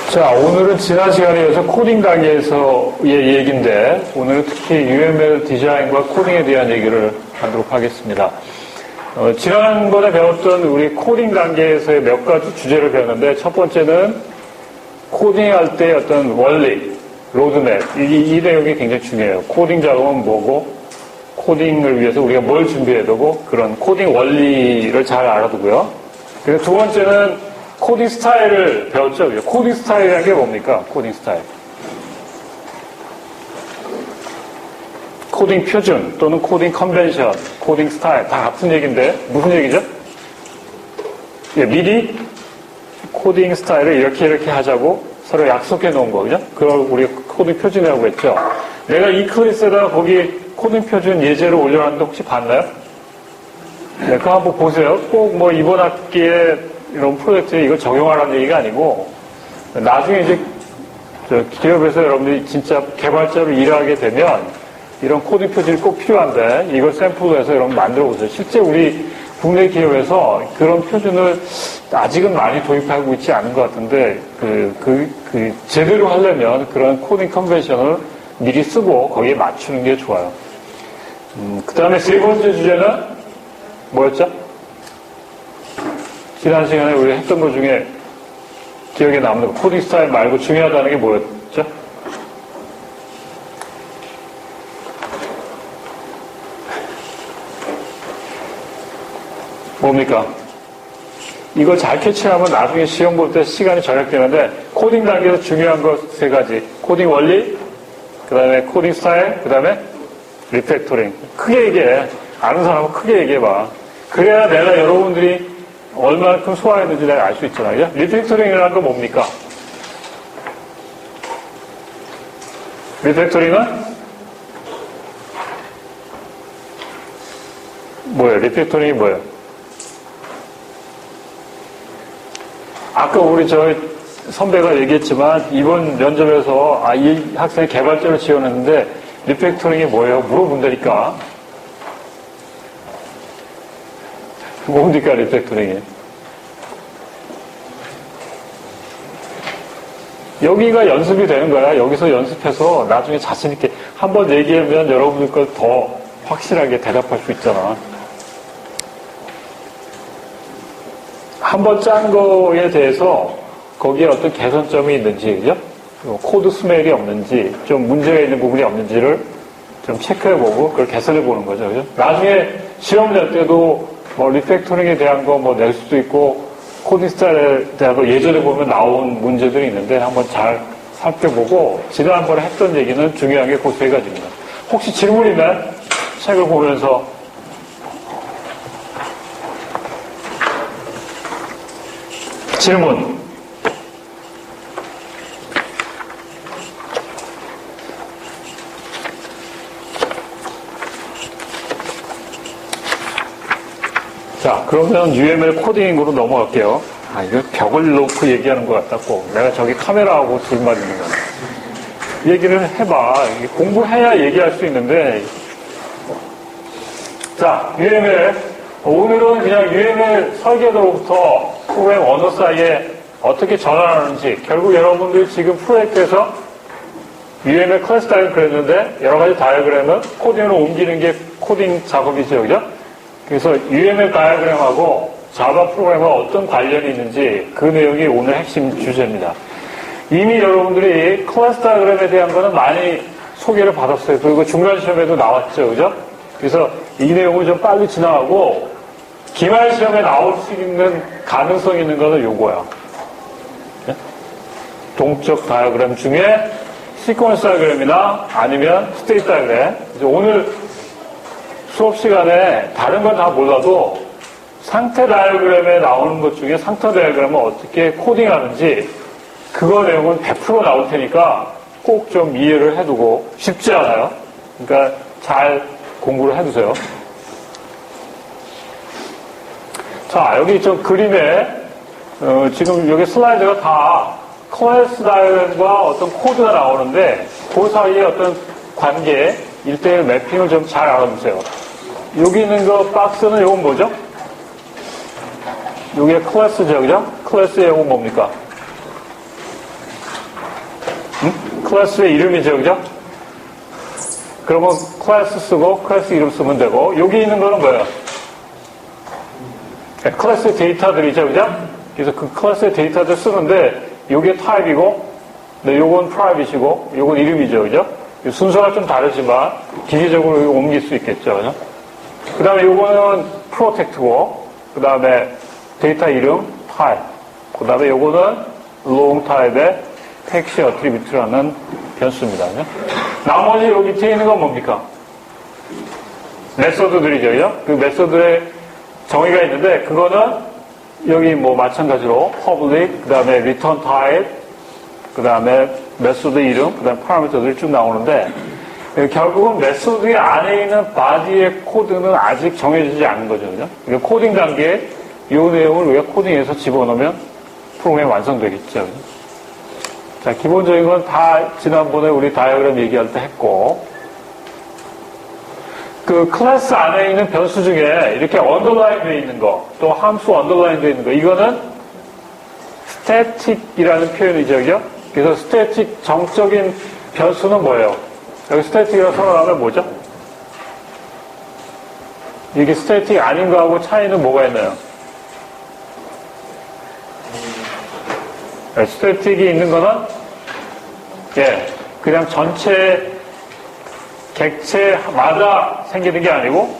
자, 오늘은 지난 시간에 이어서 코딩 단계에서의 얘기인데, 오늘은 특히 UML 디자인과 코딩에 대한 얘기를 하도록 하겠습니다. 지난번에 배웠던 우리 코딩 단계에서의 몇 가지 주제를 배웠는데, 첫 번째는 코딩할 때 어떤 원리, 로드맵, 이 내용이 굉장히 중요해요. 코딩 작업은 뭐고, 코딩을 위해서 우리가 뭘 준비해야 되고, 그런 코딩 원리를 잘 알아두고요. 그리고 두 번째는 코딩 스타일을 배웠죠. 코딩 스타일이라는 게 뭡니까? 코딩 스타일. 코딩 표준 또는 코딩 컨벤션, 코딩 스타일 다 같은 얘기인데 무슨 얘기죠? 미리 코딩 스타일을 이렇게 하자고 서로 약속해 놓은 거죠. 그걸 우리 코딩 표준이라고 했죠. 내가 이 클래스에다가 거기 코딩 표준 예제를 올려놨는데 혹시 봤나요? 네, 그거 한번 보세요. 꼭 뭐 이번 학기에 이런 프로젝트에 이걸 적용하라는 얘기가 아니고, 나중에 이제 기업에서 여러분들이 진짜 개발자로 일하게 되면 이런 코딩 표준이 꼭 필요한데, 이걸 샘플로 해서 여러분 만들어 보세요. 실제 우리 국내 기업에서 그런 표준을 아직은 많이 도입하고 있지 않은 것 같은데, 제대로 하려면 그런 코딩 컨벤션을 미리 쓰고 거기에 맞추는 게 좋아요. 그 다음에 세 번째 주제는 뭐였죠? 지난 시간에 우리 했던 것 중에 기억에 남는 거, 코딩 스타일 말고 중요하다는 게 뭐였죠? 뭡니까? 이걸 잘 캐치하면 나중에 시험 볼 때 시간이 절약되는데, 코딩 단계에서 중요한 것 세 가지. 코딩 원리, 그 다음에 코딩 스타일, 그 다음에 리팩토링. 크게 얘기해. 아는 사람은 크게 얘기해봐. 그래야 내가 여러분들이 얼마만큼 소화했는지 내가 알 수 있잖아요. 리팩토링이라는 건 뭡니까? 리팩토링은 뭐예요? 리팩토링이 뭐예요? 아까 우리 저희 선배가 얘기했지만 이번 면접에서 이 학생이 개발자로 지원했는데 리팩토링이 뭐예요? 물어본다니까. 뭡니까, 리팩토링이? 여기가 연습이 되는 거야. 여기서 연습해서 나중에 자신있게 한번 얘기하면 여러분들 걸 더 확실하게 대답할 수 있잖아. 한번 짠 거에 대해서 거기에 어떤 개선점이 있는지, 그죠? 코드 스멜이 없는지, 좀 문제가 있는 부분이 없는지를 좀 체크해보고 그걸 개선해보는 거죠. 그죠? 나중에 시험 낼 때도 뭐 리팩토링에 대한 거 뭐 낼 수도 있고 코딩 스타일에 대한 거 예전에 보면 나온 문제들이 있는데 한번 잘 살펴보고 지난번에 했던 얘기는 중요한 게 그 세 가지입니다. 혹시 질문 있나요? 책을 보면서 질문. 자, 그러면 UML 코딩으로 넘어갈게요. 이거 벽을 놓고 얘기하는 것 같다고. 내가 저기 카메라하고 둘만 있는 거야. 얘기를 해봐. 공부해야 얘기할 수 있는데. 자, UML. 오늘은 그냥 UML 설계도로부터 프로그램 언어 사이에 어떻게 전환하는지. 결국 여러분들이 지금 프로젝트에서 UML 클래스 다이어그램 그렸는데 여러 가지 다이어그램을 코딩으로 옮기는 게 코딩 작업이죠. 그죠? 그래서 UML 다이어그램하고 자바 프로그램과 어떤 관련이 있는지 그 내용이 오늘 핵심 주제입니다. 이미 여러분들이 클래스 다이어그램에 대한 거는 많이 소개를 받았어요. 그리고 중간 시험에도 나왔죠. 그죠? 그래서 이 내용을 좀 빨리 지나가고 기말 시험에 나올 수 있는 가능성 있는 거는 요거야. 동적 다이어그램 중에 시퀀스 다이어그램이나 아니면 스테이트 다이어그램. 오늘 수업 시간에 다른 건 다 몰라도 상태 다이어그램에 나오는 것 중에 상태 다이어그램을 어떻게 코딩하는지 그거 내용은 100% 나올 테니까 꼭 좀 이해를 해두고 쉽지 않아요. 그러니까 잘 공부를 해두세요. 자, 여기 저 그림에 지금 여기 슬라이드가 다 클래스 다이어그램과 어떤 코드가 나오는데 그 사이에 어떤 관계 1대1 매핑을 좀 잘 알아두세요. 여기 있는 거 박스는 이건 뭐죠? 이게 클래스죠, 그죠? 클래스의 이건 뭡니까? 클래스의 이름이죠, 그죠? 그러면 클래스 쓰고 클래스 이름 쓰면 되고, 여기 있는 거는 뭐예요? 클래스의 데이터들이죠, 그죠? 그래서 그 클래스의 데이터들 쓰는데, 요게 타입이고, 네, 요건 프라이빗이고, 요건 이름이죠, 그죠? 순서가 좀 다르지만, 기계적으로 옮길 수 있겠죠, 그죠? 그 다음에 요거는 프로텍트고, 그 다음에 데이터 이름, 타입. 그 다음에 요거는 long 타입의 텍시 어트리뷰트라는 변수입니다, 그죠? 나머지 여기 밑에 있는 건 뭡니까? 메소드들이죠, 그죠? 그 메소드의 정의가 있는데, 그거는 여기 뭐 마찬가지로 public, 그 다음에 return type, 그 다음에 메소드 이름, 그 다음에 파라미터들이 쭉 나오는데, 결국은 메소드 안에 있는 바디의 코드는 아직 정해지지 않은 거죠, 그죠? 그러니까 코딩 단계에 이 내용을 우리가 코딩해서 집어넣으면 프로그램이 완성되겠죠, 그죠? 자, 기본적인 건 다 지난번에 우리 다이어그램 얘기할 때 했고, 그 클래스 안에 있는 변수 중에 이렇게 언더라인 되어 있는 거, 또 함수 언더라인 되어 있는 거, 이거는 스태틱이라는 표현이죠, 그죠? 그래서 스태틱 정적인 변수는 뭐예요? 여기 스태틱이라고 선언하면 뭐죠? 이게 스태틱 아닌 거하고 차이는 뭐가 있나요? 스태틱이 있는 거는, 예, 그냥 전체 객체마다 생기는 게 아니고,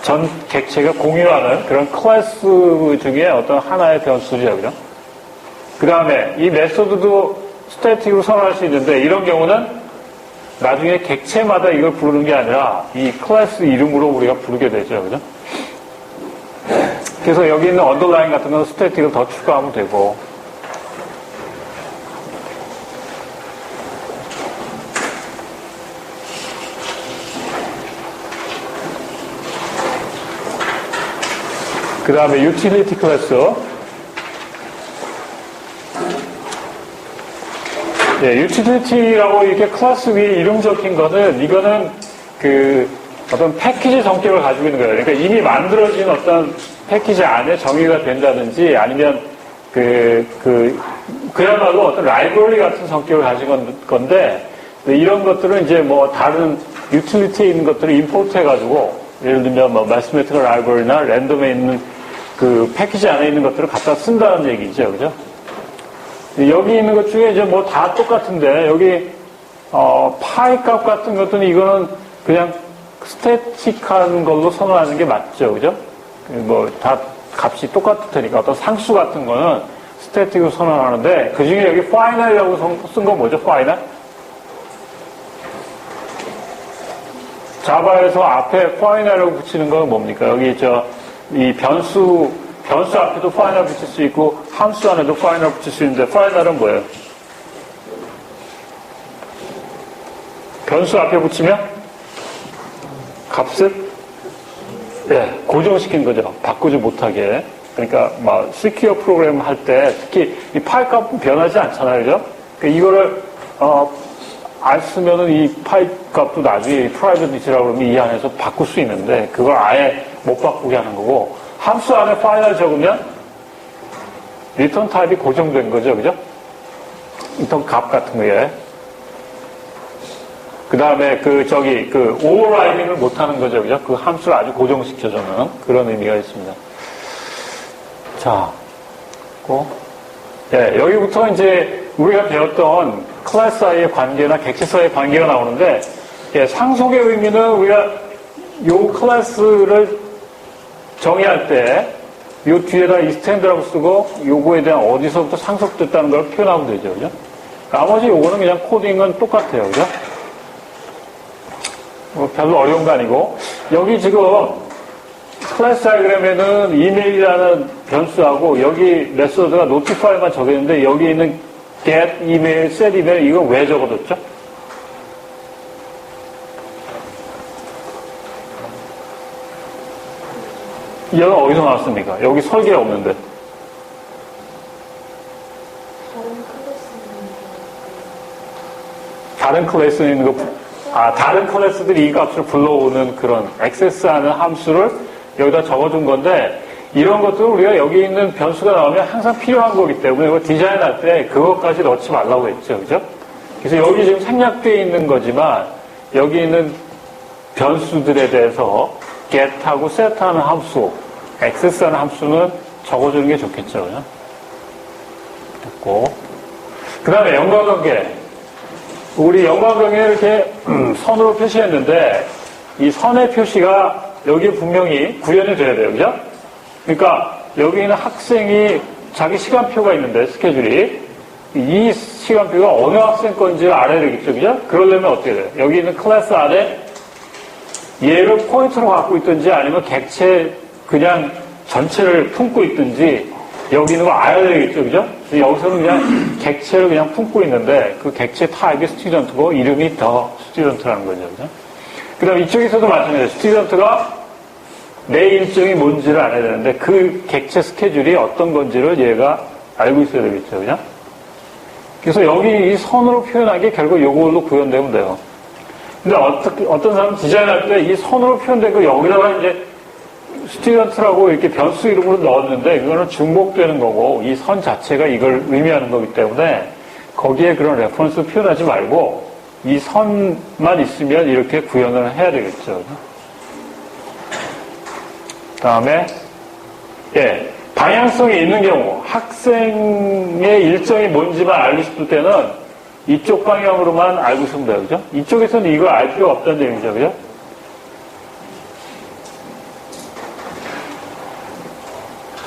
전 객체가 공유하는 그런 클래스 중에 어떤 하나의 변수죠, 그죠? 그 다음에 이 메소드도 스태틱으로 선언할 수 있는데, 이런 경우는 나중에 객체마다 이걸 부르는 게 아니라 이 클래스 이름으로 우리가 부르게 되죠, 그죠? 그래서 여기 있는 언더라인 같은 건 스태틱을 더 추가하면 되고, 그 다음에 유틸리티 클래스. 예, 유틸리티라고 이렇게 클래스 위에 이름 적힌 거는, 이거는 그 어떤 패키지 성격을 가지고 있는 거예요. 그러니까 이미 만들어진 어떤 패키지 안에 정의가 된다든지, 아니면 그야말로 어떤 라이브러리 같은 성격을 가진 건데, 이런 것들은 이제 뭐 다른 유틸리티에 있는 것들을 임포트 해가지고, 예를 들면 뭐 매스매티컬 라이브러리나 랜덤에 있는 그 패키지 안에 있는 것들을 갖다 쓴다는 얘기죠, 그죠? 여기 있는 것 중에 이제 뭐 다 똑같은데, 여기, 파이 값 같은 것들은 이거는 그냥 스태틱한 걸로 선언하는 게 맞죠, 그죠? 뭐 다 값이 똑같을 테니까 어떤 상수 같은 거는 스태틱으로 선언하는데, 그 중에 여기 final이라고 쓴 건 뭐죠, final? 자바에서 앞에 final이라고 붙이는 건 뭡니까? 여기 이 변수 앞에도 파이널 붙일 수 있고, 함수 안에도 파이널 붙일 수 있는데, 파이널은 뭐예요? 변수 앞에 붙이면 값을 고정시키는 거죠. 바꾸지 못하게. 그러니까 막 시큐어 프로그램 할 때 특히 이 파일 값은 변하지 않잖아요, 그죠? 그러니까 이거를 안 쓰면은 이 파일 값도 나중에 프라이빗이라고 그러면 이 안에서 바꿀 수 있는데, 그걸 아예 못 바꾸게 하는 거고, 함수 안에 파일을 적으면 리턴 타입이 고정된 거죠, 그죠? 리턴 값 같은 거에. 그 다음에 오버라이딩을 못 하는 거죠, 그죠? 그 함수를 아주 고정시켜주는 그런 의미가 있습니다. 자, 여기부터 이제 우리가 배웠던 클래스 사이의 관계나 객체 사이의 관계가 나오는데, 상속의 의미는 우리가 요 클래스를 정의할 때, 요 뒤에다 이 스탠드라고 쓰고, 요거에 대한 어디서부터 상속됐다는 걸 표현하면 되죠, 그죠? 나머지 요거는 그냥 코딩은 똑같아요, 그죠? 별로 어려운 거 아니고, 여기 지금 클래스 다이어그램에는 이메일이라는 변수하고, 여기 메소드가 notify만 적였는데, 여기 있는 get email, set email, 이거 왜 적어뒀죠? 이건 어디서 나왔습니까? 여기 설계에 없는데. 다른 클래스에 있는 거, 다른 클래스들이 이 값을 불러오는 그런 액세스하는 함수를 여기다 적어준 건데, 이런 것들을 우리가 여기 있는 변수가 나오면 항상 필요한 거기 때문에 이거 디자인할 때 그것까지 넣지 말라고 했죠. 그죠? 그래서 여기 지금 생략되어 있는 거지만 여기 있는 변수들에 대해서 get하고 set하는 함수, access하는 함수는 적어주는 게 좋겠죠. 그죠? 됐고. 그 다음에 연관관계. 우리 연관관계를 이렇게 선으로 표시했는데 이 선의 표시가 여기에 분명히 구현이 돼야 돼요. 그죠? 그러니까 여기 있는 학생이 자기 시간표가 있는데 스케줄이 이 시간표가 어느 학생 건지를 알아야 되겠죠. 그죠? 그러려면 어떻게 돼요? 여기 있는 클래스 안에 얘를 포인트로 갖고 있든지 아니면 객체 그냥 전체를 품고 있든지 여기 있는 걸 알아야 되겠죠. 그죠? 여기서는 그냥 객체를 그냥 품고 있는데 그 객체 타입이 스튜던트고 이름이 더 스튜던트라는 거죠. 그죠? 그 다음에 이쪽에서도 마찬가지예요. 스튜던트가 내 일정이 뭔지를 알아야 되는데 그 객체 스케줄이 어떤 건지를 얘가 알고 있어야 되겠죠. 그죠? 그래서 여기 이 선으로 표현한 게 결국 이걸로 구현되면 돼요. 근데 어떤 사람은 디자인할 때 이 선으로 표현된 거 여기다가 이제 스튜던트라고 이렇게 변수 이름으로 넣었는데 그거는 중복되는 거고 이 선 자체가 이걸 의미하는 거기 때문에 거기에 그런 레퍼런스 표현하지 말고 이 선만 있으면 이렇게 구현을 해야 되겠죠. 그 다음에 예, 방향성이 있는 경우 학생의 일정이 뭔지만 알고 싶을 때는 이쪽 방향으로만 알고 있으면 돼요. 그죠? 이쪽에서는 이걸 알 필요가 없다는 얘기죠. 그죠?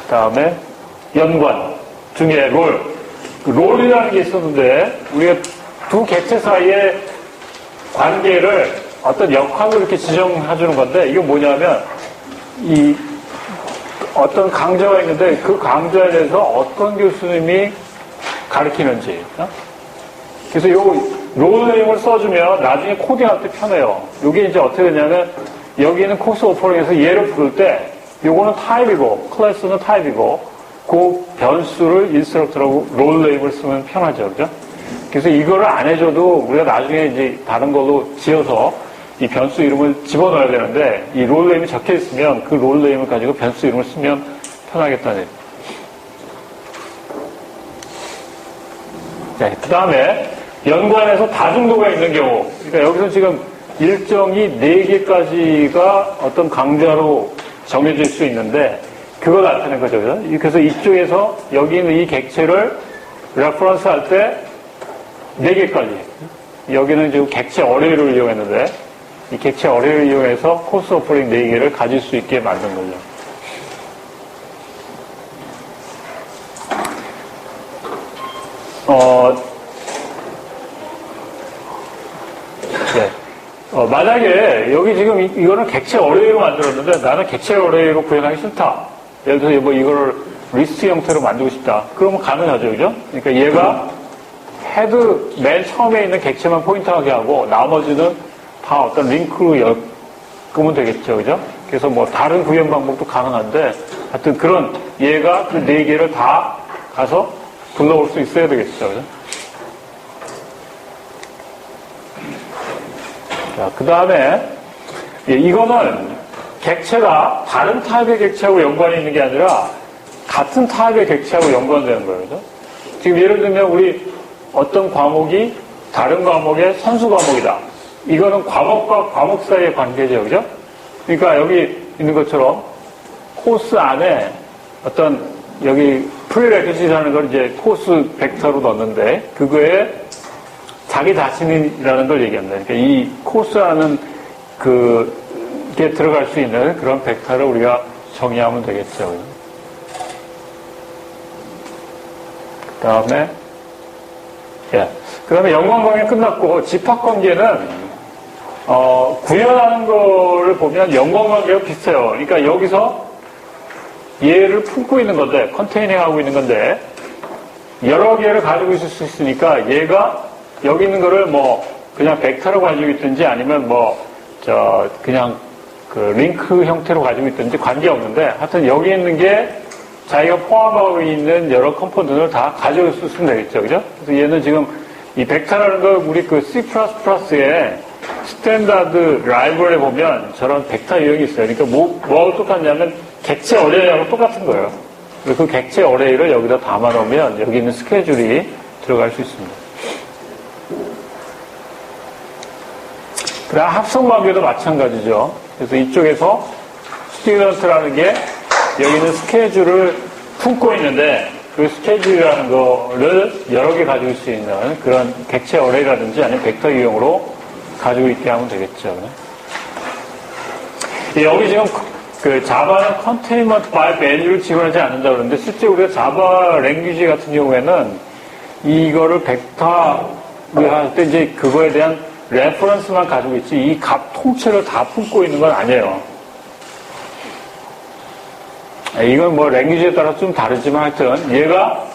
그 다음에 연관 중에 롤. 그 롤이라는 게 있었는데 우리가 두 객체 사이의 관계를 어떤 역할로 이렇게 지정해주는 건데 이게 뭐냐면 이 어떤 강좌가 있는데 그 강좌에 대해서 어떤 교수님이 가르치는지 그래서 요 롤네임을 써주면 나중에 코딩할 때 편해요. 이게 이제 어떻게 되냐면 여기 있는 코스 오퍼링에서 얘를 부를 때 요거는 타입이고 클래스는 타입이고 그 변수를 인스트럭터라고 롤네임을 쓰면 편하죠. 그죠? 그래서 이거를 안 해줘도 우리가 나중에 이제 다른 걸로 지어서 이 변수 이름을 집어넣어야 되는데 이 롤네임이 적혀 있으면 그 롤네임을 가지고 변수 이름을 쓰면 편하겠다는 얘기죠. 네, 그 다음에 연관에서 다중도가 있는 경우 그러니까 여기서 지금 일정이 4개까지가 어떤 강좌로 정해질 수 있는데 그걸 나타낸 거죠. 그래서 이쪽에서 여기 있는 이 객체를 레퍼런스 할 때 4개까지 여기는 지금 객체 어레이를 이용했는데 이 객체 어레이를 이용해서 코스 오퍼링 4개를 가질 수 있게 만든 거죠. 네. 만약에 여기 지금 이거는 객체 어레이로 만들었는데 나는 객체 어레이로 구현하기 싫다. 예를 들어서 뭐 이거를 리스트 형태로 만들고 싶다. 그러면 가능하죠. 그죠? 그러니까 얘가 헤드 맨 처음에 있는 객체만 포인트하게 하고 나머지는 다 어떤 링크로 엮으면 되겠죠. 그죠? 그래서 뭐 다른 구현 방법도 가능한데 하여튼 그런 얘가 그 4개를 다 가서 불러올 수 있어야 되겠죠. 그죠? 자, 그 다음에 이거는 객체가 다른 타입의 객체하고 연관이 있는 게 아니라 같은 타입의 객체하고 연관되는 거예요. 그죠? 지금 예를 들면 우리 어떤 과목이 다른 과목의 선수 과목이다. 이거는 과목과 과목 사이의 관계죠. 그죠? 그러니까 여기 있는 것처럼 코스 안에 어떤 여기 프리레퀴시트라는 걸 이제 코스 벡터로 넣는데 그거에 자기 자신이라는 걸 얘기합니다. 그러니까 이 코스라는 그게 들어갈 수 있는 그런 벡터를 우리가 정의하면 되겠죠. 그 다음에 그 다음에 연관관계 끝났고 집합관계는 구현하는 거를 보면 연관관계가 비슷해요. 그러니까 여기서 얘를 품고 있는 건데 컨테이닝하고 있는 건데 여러 개를 가지고 있을 수 있으니까 얘가 여기 있는 거를 뭐 그냥 벡터로 가지고 있든지 아니면 그냥 그 링크 형태로 가지고 있든지 관계없는데 하여튼 여기 있는 게 자기가 포함하고 있는 여러 컴포넌트를 다 가지고 있으면 되겠죠. 그죠? 그래서 얘는 지금 이 벡터라는 거 우리 그 C++의 스탠다드 라이브러리에 보면 저런 벡터 유형이 있어요. 그러니까 뭐가 똑같냐면 객체 어레이하고 똑같은 거예요. 그 객체 어레이를 여기다 담아놓으면 여기 있는 스케줄이 들어갈 수 있습니다. 그다음 합성관계도 마찬가지죠. 그래서 이쪽에서 스튜던트라는 게 여기 있는 스케줄을 품고 있는데 그 스케줄이라는 거를 여러 개 가지고 있을 수 있는 그런 객체 어레이라든지 아니면 벡터 유형으로 가지고 있게 하면 되겠죠. 여기 지금 그 자바는 containment by value를 지원하지 않는다 그러는데 실제 우리가 자바 랭귀지 같은 경우에는 이거를 벡터를 할 때 이제 그거에 대한 레퍼런스만 가지고 있지 이 값 통째를 다 품고 있는 건 아니에요. 이건 뭐 랭귀지에 따라 좀 다르지만 하여튼 얘가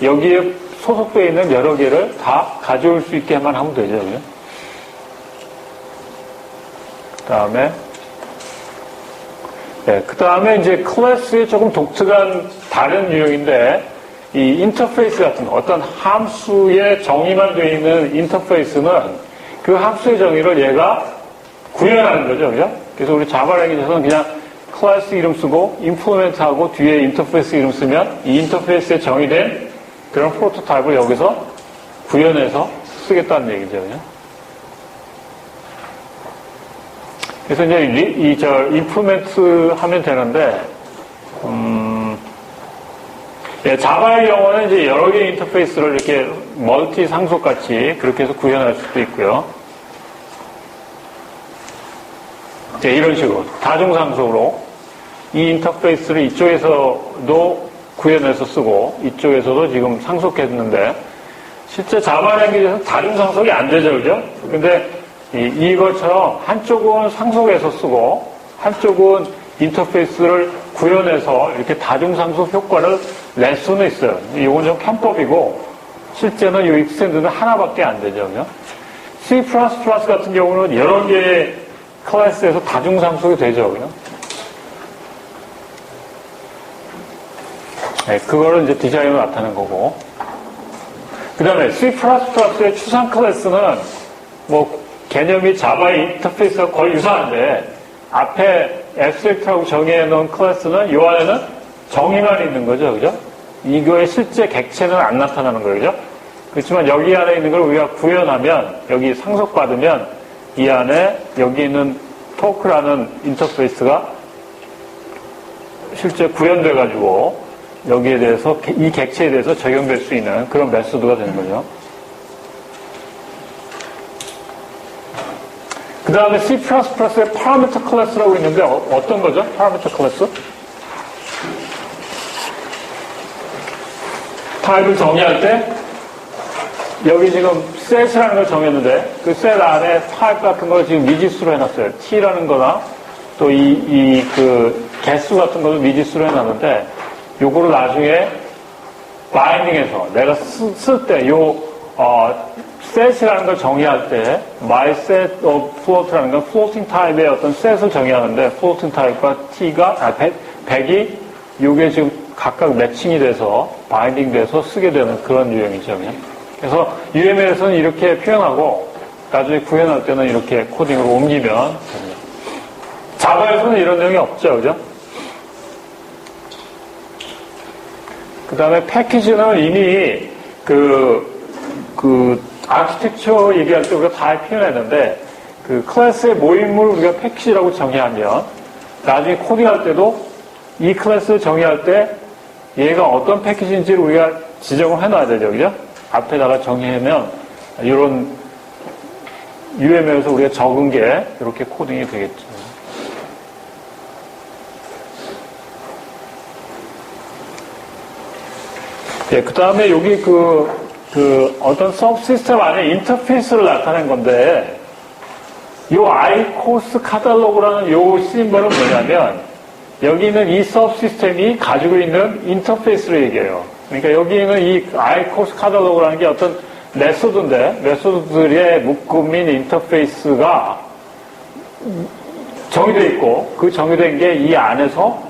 여기에 소속되어 있는 여러 개를 다 가져올 수 있게만 하면 되죠. 그 다음에 이제 클래스의 조금 독특한 다른 유형인데 이 인터페이스 같은 거, 어떤 함수의 정의만 되어 있는 인터페이스는 그 함수의 정의를 얘가 구현하는 거죠. 그죠? 그래서 우리 자바 랭귀지에서는 그냥 클래스 이름 쓰고 임플리멘트하고 뒤에 인터페이스 이름 쓰면 이 인터페이스에 정의된 그런 프로토타입을 여기서 구현해서 쓰겠다는 얘기죠. 그죠? 그래서 이제 임플리멘트 하면 되는데 자바의 경우는 이제 여러 개의 인터페이스를 이렇게 멀티 상속 같이 그렇게 해서 구현할 수도 있고요. 이런 식으로 다중상속으로 이 인터페이스를 이쪽에서도 구현해서 쓰고 이쪽에서도 지금 상속했는데 실제 자바 랭귀지에서 다중상속이 안 되죠, 그죠? 근데 이것처럼 한쪽은 상속해서 쓰고 한쪽은 인터페이스를 구현해서 이렇게 다중상속 효과를 낼 수는 있어요. 이건 좀 편법이고 실제는 이 익스텐드는 하나밖에 안 되죠. 그죠? C++ 같은 경우는 여러 개의 클래스에서 다중상속이 되죠. 그죠? 네, 그거를 이제 디자인으로 나타낸 거고. 그 다음에 C++의 추상 클래스는 뭐 개념이 자바의 인터페이스가 거의 유사한데 앞에 abstract라고 정의해놓은 클래스는 이 안에는 정의만 있는 거죠. 그죠? 이거의 실제 객체는 안 나타나는 거예요. 그죠? 그렇지만 여기 안에 있는 걸 우리가 구현하면 여기 상속받으면 이 안에 여기 있는 토크라는 인터페이스가 실제 구현돼가지고 여기에 대해서 이 객체에 대해서 적용될 수 있는 그런 메소드가 되는 거죠. 그 다음에 C++의 파라미터 클래스라고 있는데 어떤 거죠? 파라미터 클래스? 타입을 정의할 때 여기 지금 셋이라는 걸 정했는데 그 셋 안에 타입 같은 걸 지금 미지수로 해놨어요. t라는 거나 또 그 개수 같은 것도 미지수로 해놨는데 요거를 나중에 바인딩해서 내가 쓸 때 set이라는 걸 정의할 때 my set of float라는 건 floating 타입의 어떤 set을 정의하는데 floating 타입과 t가 100이 요게 지금 각각 매칭이 돼서 바인딩 돼서 쓰게 되는 그런 유형이죠. 그래서 UML에서는 이렇게 표현하고 나중에 구현할 때는 이렇게 코딩으로 옮기면 됩니다. 자바에서는 이런 내용이 없죠. 그죠? 그 다음에 패키지는 이미 아키텍처 얘기할 때 우리가 다 표현했는데 그 클래스의 모임을 우리가 패키지라고 정의하면 나중에 코딩할 때도 이 클래스를 정의할 때 얘가 어떤 패키지인지를 우리가 지정을 해놔야 되죠. 그죠? 앞에다가 정의하면 이런 UML에서 우리가 적은 게 이렇게 코딩이 되겠죠. 예, 그 다음에 여기 어떤 서브 시스템 안에 인터페이스를 나타낸 건데, 요 아이코스 카탈로그라는 요 심벌은 뭐냐면, 여기 있는 이 서브 시스템이 가지고 있는 인터페이스를 얘기해요. 그러니까 여기 있는 이 아이코스 카탈로그라는 게 어떤 메소드인데, 메소드들의 묶음인 인터페이스가 정의되어 있고, 그 정의된 게 이 안에서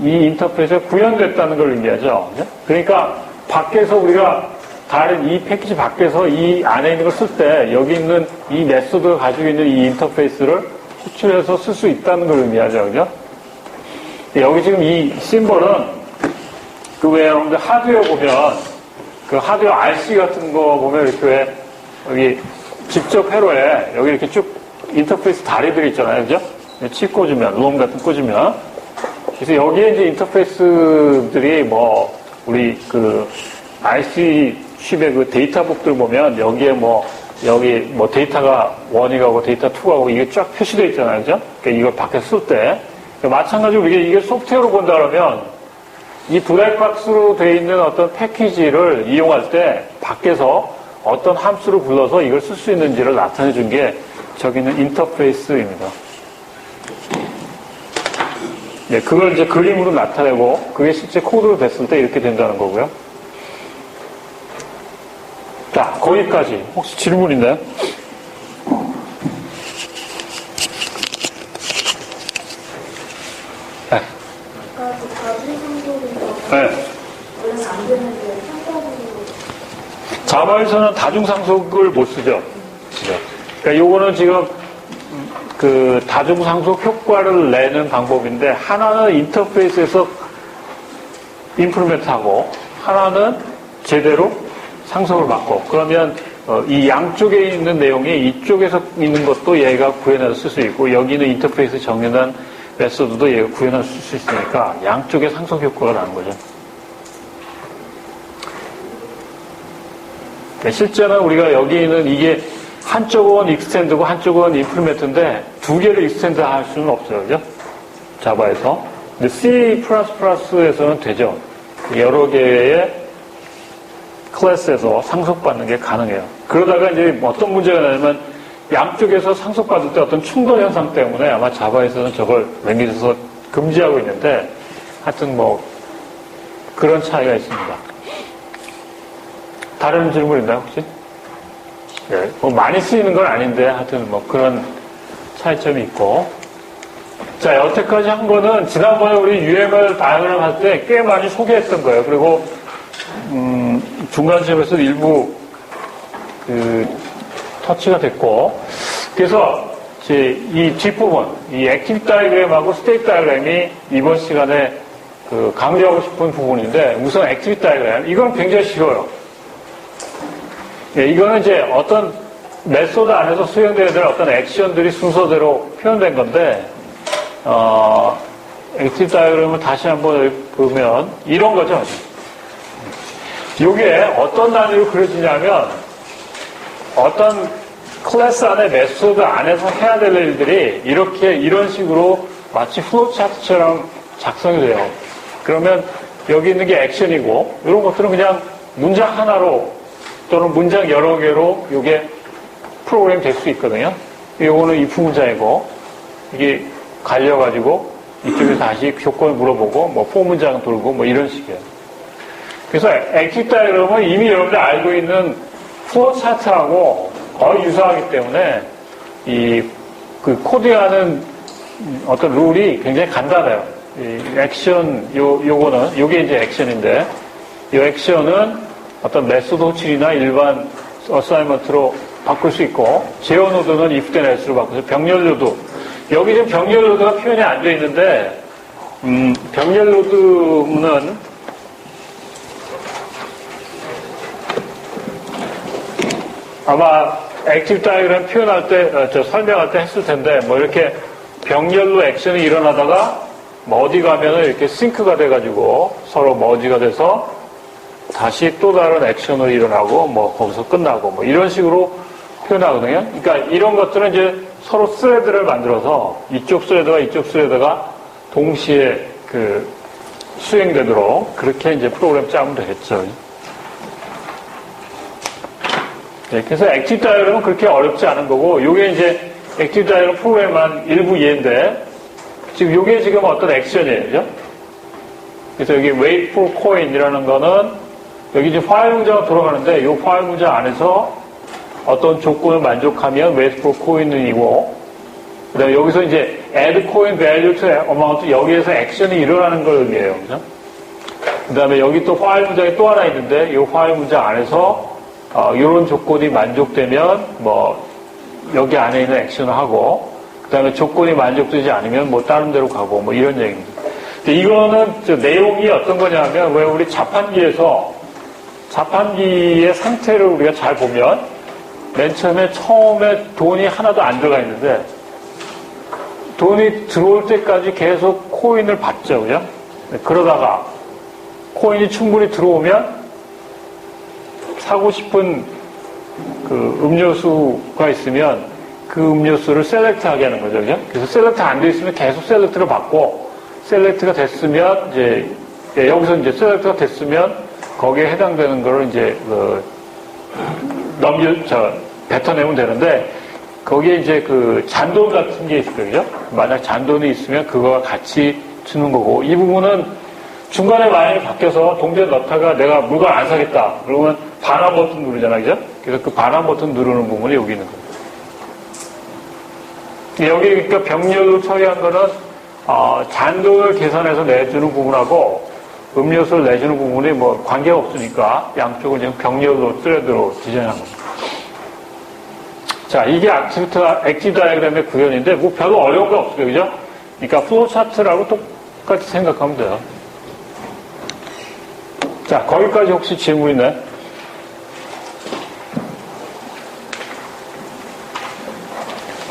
이 인터페이스가 구현됐다는 걸 의미하죠. 그러니까 밖에서 우리가 다른 이 패키지 밖에서 이 안에 있는 걸 쓸 때 여기 있는 이 메소드가 가지고 있는 이 인터페이스를 호출해서 쓸 수 있다는 걸 의미하죠. 그죠? 여기 지금 이 심볼은 그 왜 여러분들 하드웨어 보면 그 하드웨어 RC 같은 거 보면 이렇게 왜 여기 직접 회로에 여기 이렇게 쭉 인터페이스 다리들이 있잖아요. 그죠? 칩 꽂으면, 롬 같은 거 꽂으면. 그래서 여기에 이제 인터페이스들이 뭐 우리 그 RC 칩의 그 데이터북들 보면 여기에 여기 데이터가 1이 가고 데이터 2가 가고 이게 쫙 표시되어 있잖아요. 그죠? 그러니까 이걸 밖에서 쓸 때. 마찬가지로 이게 소프트웨어로 본다 그러면 이 블랙박스로 되어 있는 어떤 패키지를 이용할 때 밖에서 어떤 함수를 불러서 이걸 쓸 수 있는지를 나타내 준 게 저기는 인터페이스입니다. 네, 그걸 이제 그림으로 나타내고 그게 실제 코드로 됐을 때 이렇게 된다는 거고요. 자, 거기까지. 혹시 질문 있나요? 네. 아까 그 다중상속인 거 네. 원래는 안 되는데 상속으로 자바에서는 다중상속을 못 쓰죠. 그러니까 요거는 지금 그 다중상속 효과를 내는 방법인데 하나는 인터페이스에서 임플리멘트하고 하나는 제대로 상속을 받고 그러면 이 양쪽에 있는 내용이 이쪽에서 있는 것도 얘가 구현해서 쓸 수 있고 여기는 인터페이스 정연한 메소드도 얘가 구현해서 쓸 수 있으니까 양쪽에 상속 효과가 나는 거죠. 실제는 우리가 여기 있는 이게 한쪽은 익스텐드고 한쪽은 임플리멘트인데 두 개를 익스텐드 할 수는 없어요. 그죠? 자바에서. 근데 C++에서는 되죠. 여러 개의 클래스에서 상속받는 게 가능해요. 그러다가 이제 어떤 문제가 나냐면 양쪽에서 상속받을 때 어떤 충돌 현상 때문에 아마 자바에서는 저걸 랭귀지에서 금지하고 있는데 하여튼 그런 차이가 있습니다. 다른 질문 있나요, 혹시? 네, 많이 쓰이는 건 아닌데, 하여튼 그런 차이점이 있고. 자, 여태까지 한 거는 지난번에 우리 UML 다이어그램 할 때 꽤 많이 소개했던 거예요. 그리고, 중간 시험에서 일부, 터치가 됐고. 그래서, 이 뒷부분, 이 액티브 다이어그램하고 스테이트 다이어그램이 이번 시간에 강조하고 싶은 부분인데, 우선 액티브 다이어그램, 이건 굉장히 쉬워요. 예, 이거는 이제 어떤 메소드 안에서 수행되어야 될 어떤 액션들이 순서대로 표현된 건데, 액티브 다이어그램을 다시 한번 보면 이런 거죠. 이게 어떤 단위로 그려지냐면 어떤 클래스 안에 메소드 안에서 해야 될 일들이 이런 식으로 마치 플로우 차트처럼 작성이 돼요. 그러면 여기 있는 게 액션이고 이런 것들은 그냥 문장 하나로 또는 문장 여러 개로 이게 프로그램이 될 수 있거든요. 이거는 if 문장이고 이게 갈려가지고 이쪽에서 다시 조건을 물어보고 for 문장 돌고 이런 식이에요. 그래서 액티브 다이어그램은 이미 여러분들 알고 있는 플로우 차트하고 거의 유사하기 때문에 그 코딩하는 어떤 룰이 굉장히 간단해요. 이 액션 요게 이제 액션인데 이 액션은 어떤 메소드 호출이나 일반 어사이먼트로 바꿀 수 있고 제어 노드는 if then else로 바꾸서 병렬 노드 여기 지금 병렬 노드가 표현이 안 되어 있는데 병렬 노드는 아마 액티브 다이어그램 표현할 때 설명할 때 했을 텐데 이렇게 병렬로 액션이 일어나다가 어디 가면은 이렇게 싱크가 돼가지고 서로 머지가 돼서 다시 또 다른 액션으로 일어나고 거기서 끝나고 이런 식으로 표현하거든요. 그러니까 이런 것들은 이제 서로 스레드를 만들어서 이쪽 스레드와 이쪽 스레드가 동시에 수행되도록 그렇게 이제 프로그램 짜면 되겠죠. 네, 그래서 액티브 다이어그램은 그렇게 어렵지 않은 거고 이게 이제 액티브 다이어그램 프로그램만 일부 이해인데 지금 이게 지금 어떤 액션이에요. 그죠? 그래서 여기 wait for coin이라는 거는 여기 이제 파일 문자가 돌아가는데 이 파일 문자 안에서 어떤 조건을 만족하면 wait for coin이고 그다음에 여기서 이제 add coin value to amount 여기에서 액션이 일어나는 걸 의미해요. 그죠? 그다음에 여기 또 파일 문장이 또 하나 있는데 이 파일 문장 안에서 이런 조건이 만족되면 여기 안에 있는 액션을 하고 그다음에 조건이 만족되지 않으면 다른 데로 가고 이런 얘기입니다. 이거는 내용이 어떤 거냐면, 왜 우리 자판기의 상태를 우리가 잘 보면, 맨 처음에 돈이 하나도 안 들어가 있는데, 돈이 들어올 때까지 계속 코인을 받죠, 그죠? 그러다가, 코인이 충분히 들어오면, 사고 싶은 그 음료수가 있으면, 그 음료수를 셀렉트 하게 하는 거죠, 그죠? 그래서 셀렉트 안 돼 있으면 계속 셀렉트를 받고, 셀렉트가 됐으면, 여기서 이제 셀렉트가 됐으면, 거기에 해당되는 거를 이제, 뱉어내면 되는데, 거기에 이제 그 잔돈 같은 게 있어요, 그죠? 만약 잔돈이 있으면 그거와 같이 주는 거고, 이 부분은 중간에 만약에 바뀌어서 동전 넣다가 내가 물건 안 사겠다. 그러면 반환 버튼 누르잖아요, 그죠? 그래서 그 반환 버튼 누르는 부분이 여기 있는 거예요. 여기 그러니까 병렬로 처리한 거는, 잔돈을 계산해서 내주는 부분하고, 음료수를 내주는 부분이 뭐 관계가 없으니까 양쪽을 지금 병렬로 스레드로 디자인한 겁니다. 자, 이게 액티브 다이어그램의 구현인데, 뭐 별로 어려운 거 없어요, 그죠? 그러니까 플로우 차트라고 똑같이 생각하면 돼요. 자, 거기까지 혹시 질문 있나요?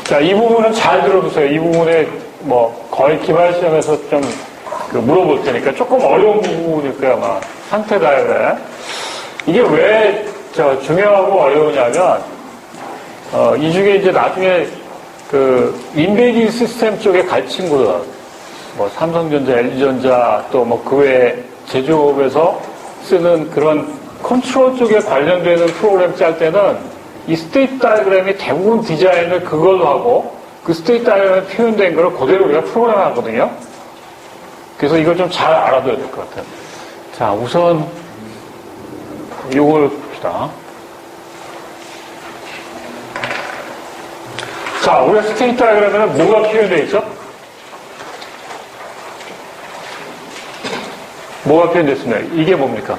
자, 이 부분은 잘 들어보세요. 이 부분에 뭐 거의 기말 시험에서 좀 물어볼 테니까 조금 어려운 부분일 거야, 아마. 상태 다이어그램. 이게 왜 중요하고 어려우냐면, 이 중에 이제 나중에 인베디드 시스템 쪽에 갈 친구들, 뭐 삼성전자, LG전자, 또 뭐 그 외에 제조업에서 쓰는 그런 컨트롤 쪽에 관련되는 프로그램 짤 때는 이 스테이트 다이어그램이 대부분 디자인을 그걸로 하고 그 스테이트 다이어그램에 표현된 걸 그대로 우리가 프로그램 하거든요. 그래서 이걸 좀 잘 알아둬야 될 것 같아요. 자, 우선 이걸 봅시다. 자, 우리가 스테이트 다이어그램에는 뭐가 표현되어 있죠? 뭐가 표현됐습니까? 이게 뭡니까?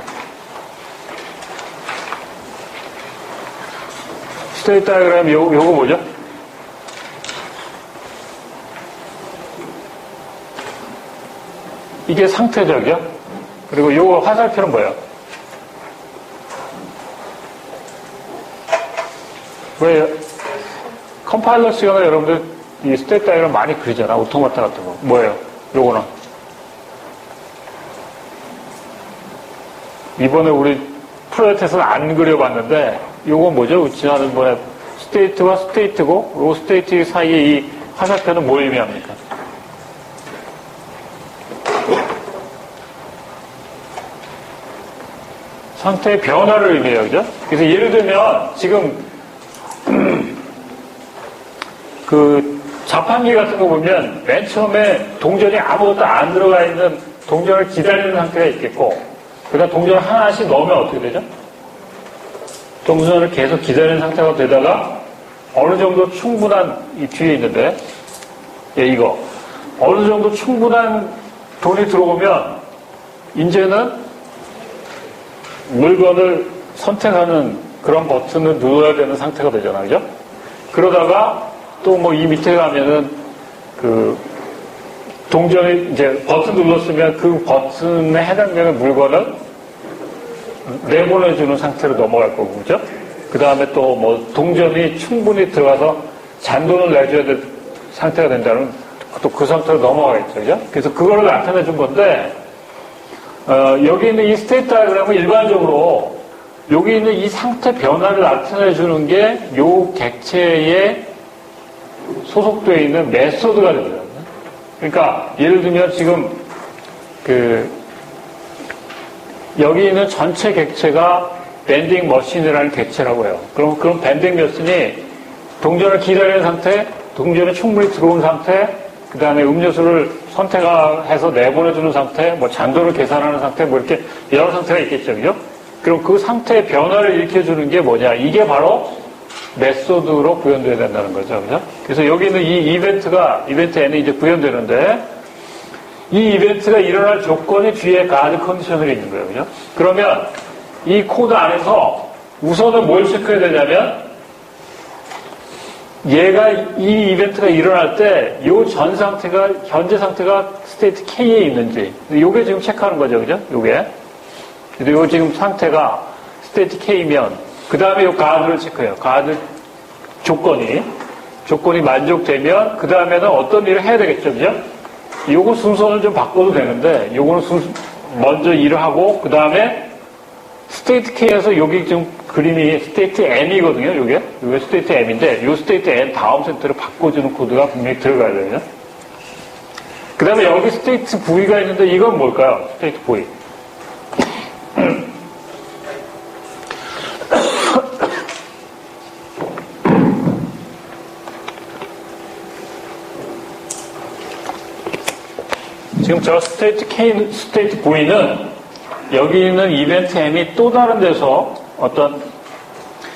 스테이트 다이어그램 요거 뭐죠? 이게 상태적이요. 그리고 요거 화살표는 뭐예요? 왜 컴파일러 시간에 여러분들 이 스테이트 다이어그램 많이 그리잖아. 오토마타 같은 거. 뭐예요? 요거는. 이번에 우리 프로젝트에서는 안 그려봤는데 요거 뭐죠? 지난번에 스테이트와 스테이트고 요 스테이트 사이에 이 화살표는 뭘 의미합니까? 상태의 변화를 의미해요. 그죠? 그래서 예를 들면 지금 그 자판기 같은 거 보면 맨 처음에 동전이 아무것도 안 들어가 있는 동전을 기다리는 상태가 있겠고 그다음 동전을 하나씩 넣으면 어떻게 되죠? 동전을 계속 기다리는 상태가 되다가 어느 정도 충분한 이 뒤에 있는데 이거 어느 정도 충분한 돈이 들어오면 이제는 물건을 선택하는 그런 버튼을 눌러야 되는 상태가 되잖아요. 그죠? 그러다가 또 뭐 이 밑에 가면은 그 동전이 이제 버튼 눌렀으면 그 버튼에 해당되는 물건을 내보내주는 상태로 넘어갈 거고, 그죠? 그 다음에 또 뭐 동전이 충분히 들어가서 잔돈을 내줘야 될 상태가 된다면 또 그 상태로 넘어가겠죠, 그죠? 그래서 그거를 나타내 준 건데, 여기 있는 이 스테이트 다이어그램은 일반적으로 여기 있는 이 상태 변화를 나타내 주는 게 요 객체에 소속되어 있는 메소드가 됩니다. 그러니까 예를 들면 지금 여기 있는 전체 객체가 밴딩 머신이라는 객체라고 해요. 그럼 밴딩 머신이 동전을 기다리는 상태, 동전이 충분히 들어온 상태, 그 다음에 음료수를 선택해서 내보내주는 상태, 뭐 잔돈을 계산하는 상태, 뭐 이렇게 여러 상태가 있겠죠, 그죠? 그럼 그 상태의 변화를 일으켜주는 게 뭐냐? 이게 바로 메소드로 구현돼야 된다는 거죠, 그죠? 그래서 여기 있는 이 이벤트 N이 이제 구현되는데, 이 이벤트가 일어날 조건이 뒤에 가드 컨디션으로 있는 거예요, 그죠? 그러면 이 코드 안에서 우선은 뭘 체크해야 되냐면, 얘가 이 이벤트가 일어날 때 이 전 상태가 현재 상태가 스테이트 K에 있는지 요게 지금 체크하는 거죠, 그죠? 요게. 그리고 지금 상태가 스테이트 K면 그 다음에 요 가드를 체크해요. 가드 조건이 만족되면 그 다음에는 어떤 일을 해야 되겠죠, 그죠? 요거 순서는 좀 바꿔도 되는데 요거는 먼저 일을 하고 그 다음에 스테이트 K에서 여기 지금 그림이 스테이트 M이거든요, 요게 스테이트 M인데 요 스테이트 M 다음 센터를 바꿔주는 코드가 분명히 들어가야 돼요. 그 다음에 여기 스테이트 V가 있는데 이건 뭘까요? 스테이트 V. 지금 저 스테이트 K, 스테이트 V는 여기 있는 이벤트 M이 또 다른 데서 어떤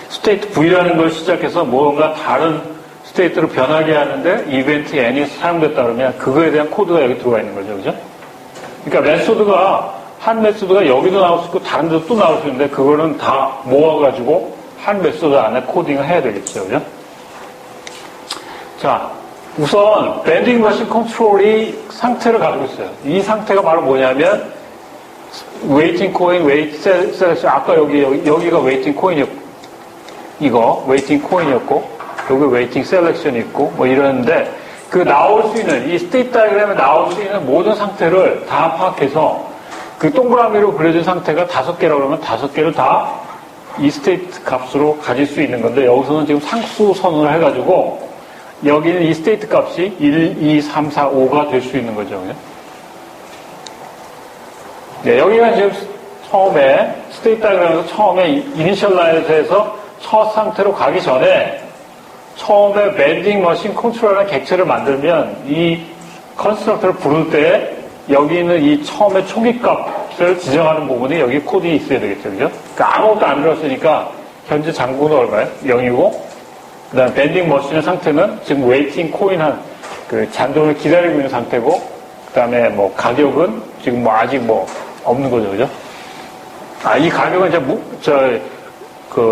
스테이트 V라는 걸 시작해서 뭔가 다른 스테이트로 변하게 하는데 이벤트 N이 사용됐다 그러면 그거에 대한 코드가 여기 들어가 있는 거죠, 그죠? 그러니까 한 메소드가 여기도 나올 수 있고 다른 데도 또 나올 수 있는데 그거는 다 모아가지고 한 메소드 안에 코딩을 해야 되겠죠, 그죠? 자, 우선 밴딩 머신 컨트롤이 상태를 가지고 있어요. 이 상태가 바로 뭐냐면 웨이팅 코인, 웨이트 셀렉션. 아까 여기가 웨이팅 코인이었고 이거 웨이팅 코인이었고 여기 웨이팅 셀렉션이 있고 뭐 이러는데 그 나올 수 있는 이 스테이트 다이그램에 나올 수 있는 모든 상태를 다 파악해서 그 동그라미로 그려진 상태가 5개라고 그러면 5개를 다 이 스테이트 값으로 가질 수 있는 건데 여기서는 지금 상수선을 해가지고 여기는 이 스테이트 값이 1, 2, 3, 4, 5가 될 수 있는 거죠. 네, 여기가 지금 처음에 스테이트 다이그램에서 처음에 이니셜라이즈해서 첫 상태로 가기 전에 처음에 밴딩 머신 컨트롤이라는 객체를 만들면 이 컨스트럭터를 부를 때 여기 있는 이 처음에 초기 값을 지정하는 부분이 여기 코드에 있어야 되겠죠. 그죠? 그러니까 아무것도 안 들었으니까 현재 잔고는 얼마예요? 0이고 그 다음 밴딩 머신의 상태는 지금 웨이팅 코인 그 잔돈을 기다리고 있는 상태고 그 다음에 뭐 가격은 지금 뭐 아직 뭐 없는 거죠. 그죠? 이 가격은 이제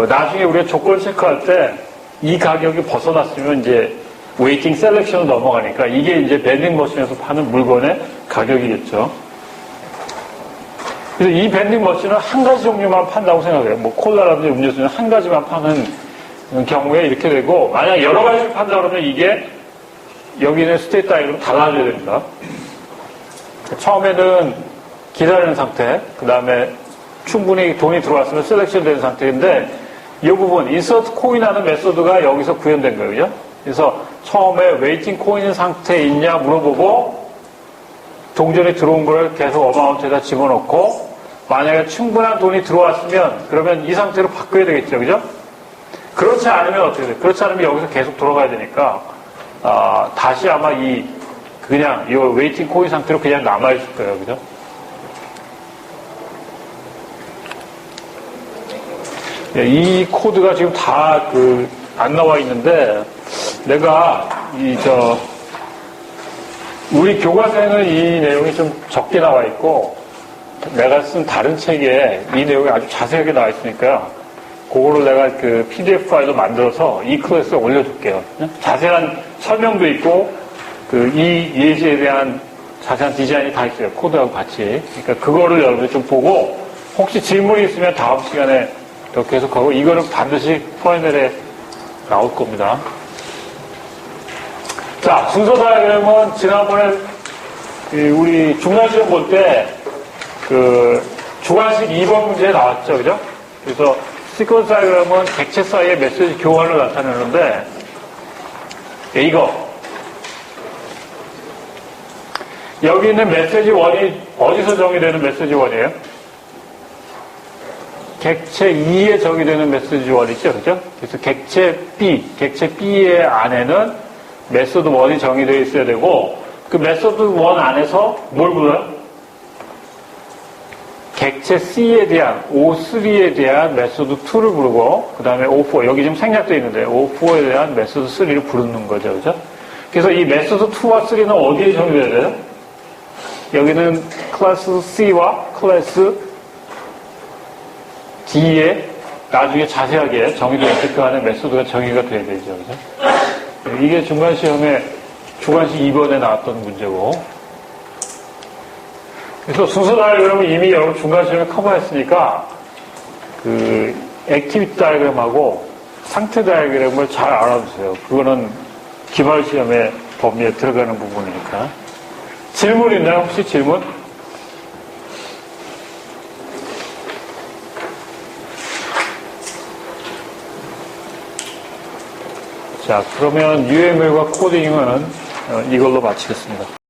나중에 우리가 조건 체크할 때 이 가격이 벗어났으면 이제 웨이팅 셀렉션으로 넘어가니까 이게 이제 밴딩 머신에서 파는 물건의 가격이겠죠. 그래서 이 밴딩 머신은 한 가지 종류만 판다고 생각해요. 뭐 콜라라든지 음료수는 한 가지만 파는 경우에 이렇게 되고 만약 여러 가지를 판다 그러면 이게 여기는 스테이트 다이그램 달라져야 됩니다. 처음에는 기다리는 상태, 그 다음에 충분히 돈이 들어왔으면 셀렉션 되는 상태인데 이 부분, 인서트 코인하는 메소드가 여기서 구현된 거예요. 그래서 처음에 웨이팅 코인 상태에 있냐 물어보고 동전이 들어온 걸 계속 어마운트에다 집어넣고 만약에 충분한 돈이 들어왔으면 그러면 이 상태로 바꿔야 되겠죠. 그죠? 그렇지 않으면 어떻게 돼요? 그렇지 않으면 여기서 계속 돌아가야 되니까 다시 아마 그냥 이 웨이팅 코인 상태로 그냥 남아있을 거예요. 그죠? 이 코드가 지금 다 안 나와 있는데 내가 우리 교과서에는 이 내용이 좀 적게 나와 있고 내가 쓴 다른 책에 이 내용이 아주 자세하게 나와 있으니까 그거를 내가 PDF 파일로 만들어서 이 클래스에 올려줄게요. 자세한 설명도 있고 이 예제에 대한 자세한 디자인이 다 있어요. 코드하고 같이. 그러니까 그거를 여러분이 좀 보고 혹시 질문이 있으면 다음 시간에 더 계속하고 이거는 반드시 파이널에 나올 겁니다. 자, 순서 다이그램은 지난번에 우리 중간시험 볼 때 주관식 2번 문제에 나왔죠. 그죠? 그래서 시퀀스 다이그램은 객체 사이의 메시지 교환을 나타내는데 이거 여기 있는 메시지 1이 어디서 정의되는 메시지 1이에요? 객체 2에 정의되는 메시지 1이죠. 그죠? 그래서 객체 B의 안에는 메소드 1이 정의되어 있어야 되고 그 메소드 1 안에서 뭘 불러요? 객체 C에 대한 O3에 대한 메소드 2를 부르고 그 다음에 O4 여기 지금 생략되어 있는데 O4에 대한 메소드 3를 부르는 거죠. 그죠? 그래서 이 메소드 2와 3는 어디에 정의되어야 돼요? 여기는 클래스 C와 클래스 D에 나중에 자세하게 정의도 연습하는 메소드가 정의가 돼야 되죠. 그죠? 이게 중간시험에 주관식 2번에 나왔던 문제고. 그래서 순서 다이어그램은 이미 여러분 중간시험에 커버했으니까 그 액티비티 다이어그램하고 상태 다이어그램을 잘 알아두세요. 그거는 기말시험의 범위에 들어가는 부분이니까. 질문 있나요? 혹시 질문? 자, 그러면 UML과 코딩은 이걸로 마치겠습니다.